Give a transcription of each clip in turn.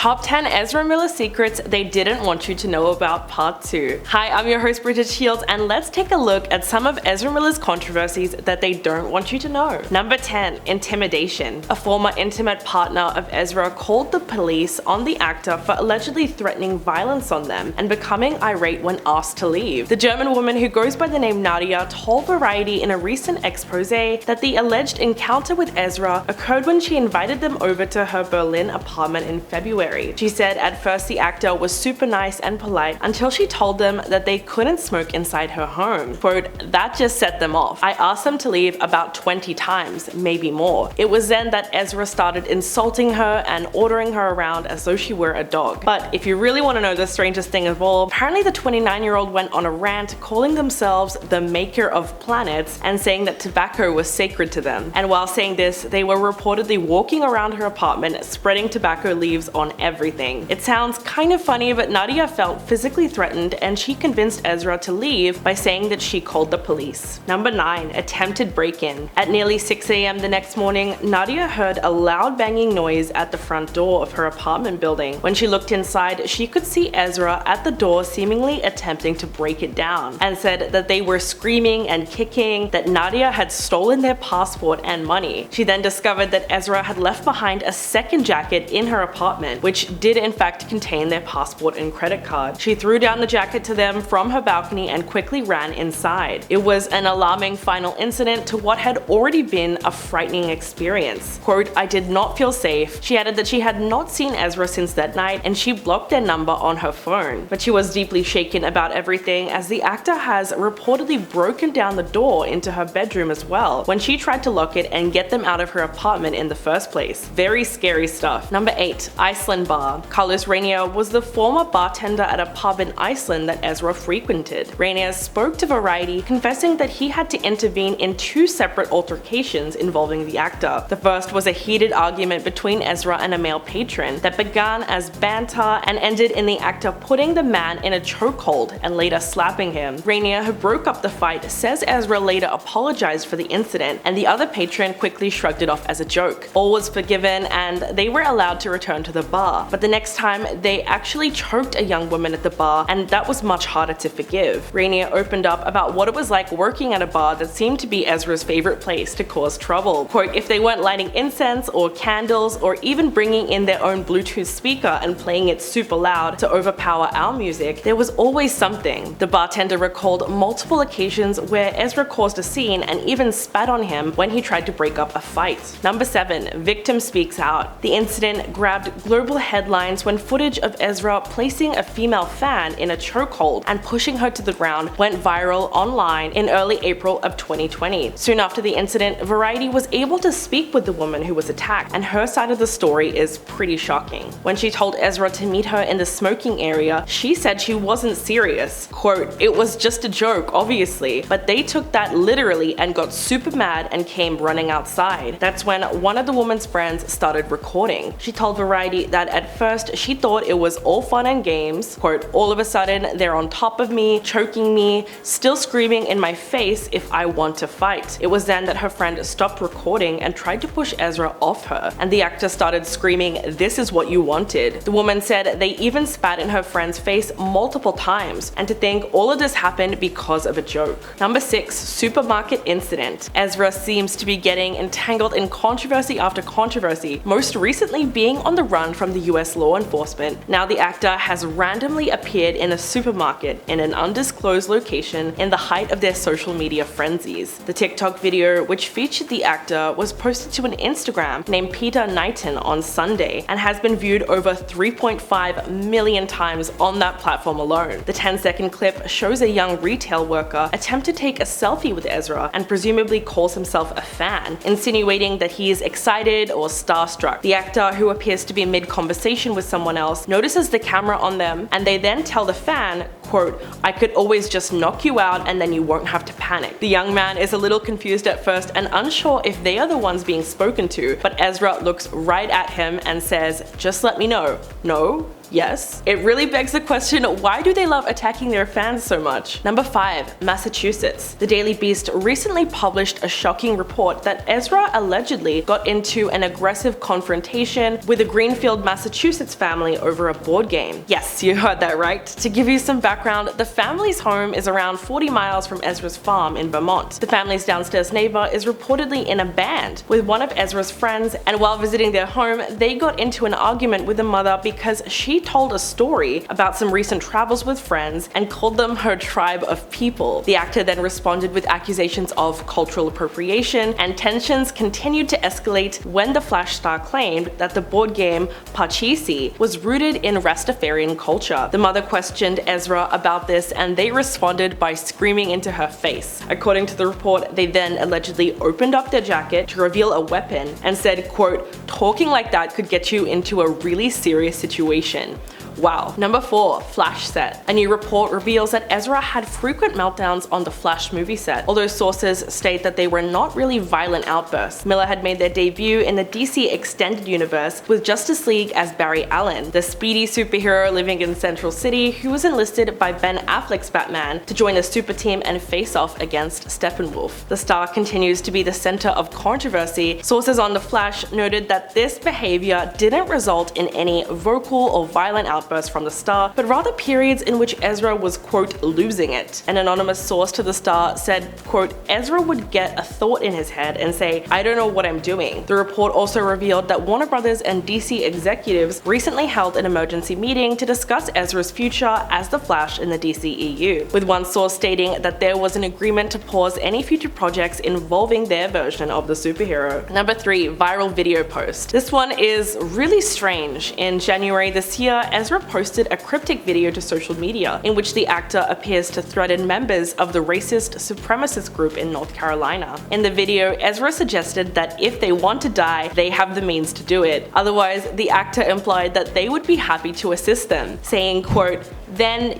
Top 10 Ezra Miller secrets they didn't want you to know about Part 2. Hi, I'm your host Bridget Shields, and let's take a look at some of Ezra Miller's controversies that they don't want you to know. Number 10. Intimidation. A former intimate partner of Ezra called the police on the actor for allegedly threatening violence on them and becoming irate when asked to leave. The German woman who goes by the name Nadia told Variety in a recent expose that the alleged encounter with Ezra occurred when she invited them over to her Berlin apartment in February. She said at first the actor was super nice and polite until she told them that they couldn't smoke inside her home. Quote, that just set them off. I asked them to leave about 20 times, maybe more. It was then that Ezra started insulting her and ordering her around as though she were a dog. But if you really want to know the strangest thing of all, apparently the 29-year-old went on a rant calling themselves the maker of planets and saying that tobacco was sacred to them. And while saying this, they were reportedly walking around her apartment spreading tobacco leaves on everything. It sounds kind of funny, but Nadia felt physically threatened and she convinced Ezra to leave by saying that she called the police. Number 9. Attempted break-in. At nearly 6 a.m. the next morning, Nadia heard a loud banging noise at the front door of her apartment building. When she looked inside, she could see Ezra at the door seemingly attempting to break it down, and said that they were screaming and kicking, that Nadia had stolen their passport and money. She then discovered that Ezra had left behind a second jacket in her apartment, which did in fact contain their passport and credit card. She threw down the jacket to them from her balcony and quickly ran inside. It was an alarming final incident to what had already been a frightening experience. Quote, I did not feel safe. She added that she had not seen Ezra since that night and she blocked their number on her phone. But she was deeply shaken about everything, as the actor has reportedly broken down the door into her bedroom as well when she tried to lock it and get them out of her apartment in the first place. Very scary stuff. Number 8. Iceland Bar. Carlos Rainier was the former bartender at a pub in Iceland that Ezra frequented. Rainier spoke to Variety, confessing that he had to intervene in 2 separate altercations involving the actor. The first was a heated argument between Ezra and a male patron that began as banter and ended in the actor putting the man in a chokehold and later slapping him. Rainier, who broke up the fight, says Ezra later apologized for the incident and the other patron quickly shrugged it off as a joke. All was forgiven and they were allowed to return to the bar. But the next time, they actually choked a young woman at the bar, and that was much harder to forgive. Rainier opened up about what it was like working at a bar that seemed to be Ezra's favorite place to cause trouble. Quote, if they weren't lighting incense or candles or even bringing in their own Bluetooth speaker and playing it super loud to overpower our music, there was always something. The bartender recalled multiple occasions where Ezra caused a scene and even spat on him when he tried to break up a fight. Number 7. Victim speaks out. The incident grabbed global headlines when footage of Ezra placing a female fan in a chokehold and pushing her to the ground went viral online in early April of 2020. Soon after the incident, Variety was able to speak with the woman who was attacked, and her side of the story is pretty shocking. When she told Ezra to meet her in the smoking area, she said she wasn't serious. Quote, it was just a joke, obviously, but they took that literally and got super mad and came running outside. That's when one of the woman's friends started recording. She told Variety that at first she thought it was all fun and games. Quote, all of a sudden they're on top of me, choking me, still screaming in my face if I want to fight. It was then that her friend stopped recording and tried to push Ezra off her, and the actor started screaming, this is what you wanted. The woman said they even spat in her friend's face multiple times, and to think all of this happened because of a joke. Number 6. Supermarket incident. Ezra seems to be getting entangled in controversy after controversy, most recently being on the run from the US law enforcement. Now the actor has randomly appeared in a supermarket in an undisclosed location in the height of their social media frenzies. The TikTok video, which featured the actor, was posted to an Instagram named Peter Knighton on Sunday and has been viewed over 3.5 million times on that platform alone. The 10-second clip shows a young retail worker attempt to take a selfie with Ezra and presumably calls himself a fan, insinuating that he is excited or starstruck. The actor, who appears to be mid-conversation with someone else, notices the camera on them, and they then tell the fan, quote, I could always just knock you out and then you won't have to panic. The young man is a little confused at first and unsure if they are the ones being spoken to, but Ezra looks right at him and says, just let me know. No? Yes. It really begs the question, why do they love attacking their fans so much? Number 5. Massachusetts. The Daily Beast recently published a shocking report that Ezra allegedly got into an aggressive confrontation with a Greenfield, Massachusetts family over a board game. Yes, you heard that right. To give you some background, the family's home is around 40 miles from Ezra's farm in Vermont. The family's downstairs neighbor is reportedly in a band with one of Ezra's friends, and while visiting their home, they got into an argument with the mother because she told a story about some recent travels with friends and called them her tribe of people. The actor then responded with accusations of cultural appropriation, and tensions continued to escalate when the Flash star claimed that the board game Parcheesi was rooted in Rastafarian culture. The mother questioned Ezra about this, and they responded by screaming into her face. According to the report, they then allegedly opened up their jacket to reveal a weapon and said, quote, "Talking like that could get you into a really serious situation." Wow. Number 4. Flash set. A new report reveals that Ezra had frequent meltdowns on the Flash movie set, although sources state that they were not really violent outbursts. Miller had made their debut in the DC Extended Universe with Justice League as Barry Allen, the speedy superhero living in Central City who was enlisted by Ben Affleck's Batman to join a super team and face off against Steppenwolf. The star continues to be the center of controversy. Sources on The Flash noted that this behavior didn't result in any vocal or violent outbursts from the star, but rather periods in which Ezra was, quote, losing it. An anonymous source to the star said, quote, "Ezra would get a thought in his head and say, 'I don't know what I'm doing.'" The report also revealed that Warner Brothers and DC executives recently held an emergency meeting to discuss Ezra's future as the Flash in the DCEU, with one source stating that there was an agreement to pause any future projects involving their version of the superhero. Number 3. Viral video post. This one is really strange. In January this year, Ezra posted a cryptic video to social media in which the actor appears to threaten members of the racist supremacist group in North Carolina. In the video, Ezra suggested that if they want to die, they have the means to do it. Otherwise, the actor implied that they would be happy to assist them, saying, quote, "Then,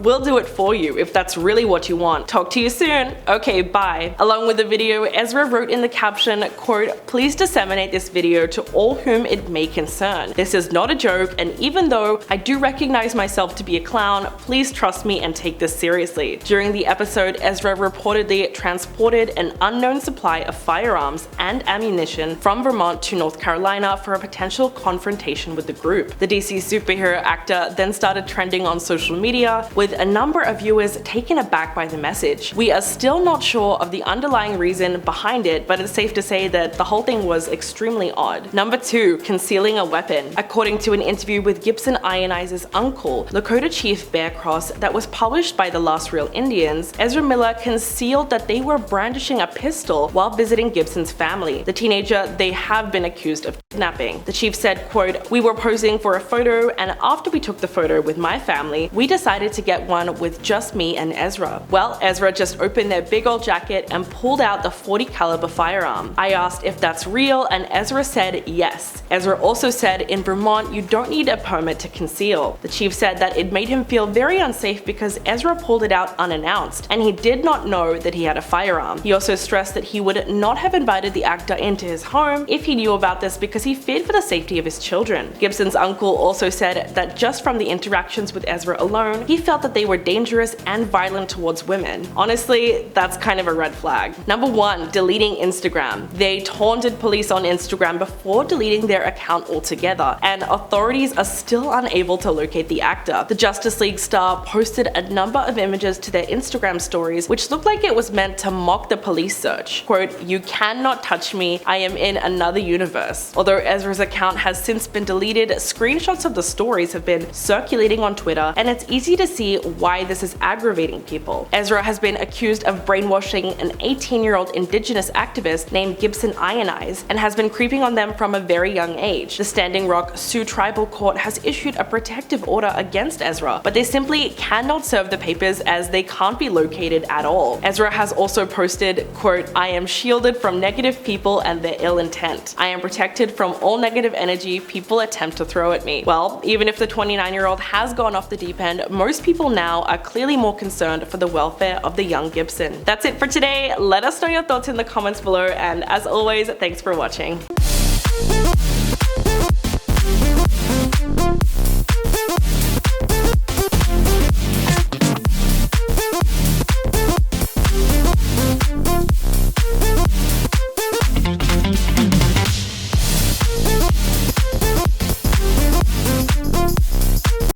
we'll do it for you if that's really what you want. Talk to you soon. Okay, bye." Along with the video, Ezra wrote in the caption, quote, "Please disseminate this video to all whom it may concern. This is not a joke, and even though I do recognize myself to be a clown, please trust me and take this seriously." During the episode, Ezra reportedly transported an unknown supply of firearms and ammunition from Vermont to North Carolina for a potential confrontation with the group. The DC superhero actor then started trending on social media, with a number of viewers taken aback by the message. We are still not sure of the underlying reason behind it, but it's safe to say that the whole thing was extremely odd. Number 2. Concealing a weapon. According to an interview with Gibson Ionize's uncle, Lakota Chief Bear Cross, that was published by The Last Real Indians, Ezra Miller concealed that they were brandishing a pistol while visiting Gibson's family. The teenager they have been accused of kidnapping. The chief said, quote, "We were posing for a photo, and after we took the photo with my family, we decided to get one with just me and Ezra. Well, Ezra just opened their big old jacket and pulled out the .40 caliber firearm. I asked if that's real, and Ezra said yes. Ezra also said in Vermont you don't need a permit to conceal." The chief said that it made him feel very unsafe because Ezra pulled it out unannounced, and he did not know that he had a firearm. He also stressed that he would not have invited the actor into his home if he knew about this because he feared for the safety of his children. Gibson's uncle also said that just from the interactions with Ezra alone, he felt that they were dangerous and violent towards women. Honestly, that's kind of a red flag. Number 1. Deleting Instagram. They taunted police on Instagram before deleting their account altogether, and authorities are still unable to locate the actor. The Justice League star posted a number of images to their Instagram stories which looked like it was meant to mock the police search. Quote, "You cannot touch me, I am in another universe." Although Ezra's account has since been deleted, screenshots of the stories have been circulating on Twitter, and it's easy to see why this is aggravating people. Ezra has been accused of brainwashing an 18-year-old indigenous activist named Gibson Ionize and has been creeping on them from a very young age. The Standing Rock Sioux Tribal Court has issued a protective order against Ezra, but they simply cannot serve the papers as they can't be located at all. Ezra has also posted, quote, "I am shielded from negative people and their ill intent. I am protected from all negative energy people attempt to throw at me." Well, even if the 29-year-old has gone off the deep end, most people now are clearly more concerned for the welfare of the young Gibson. That's it for today. Let us know your thoughts in the comments below, and as always, thanks for watching.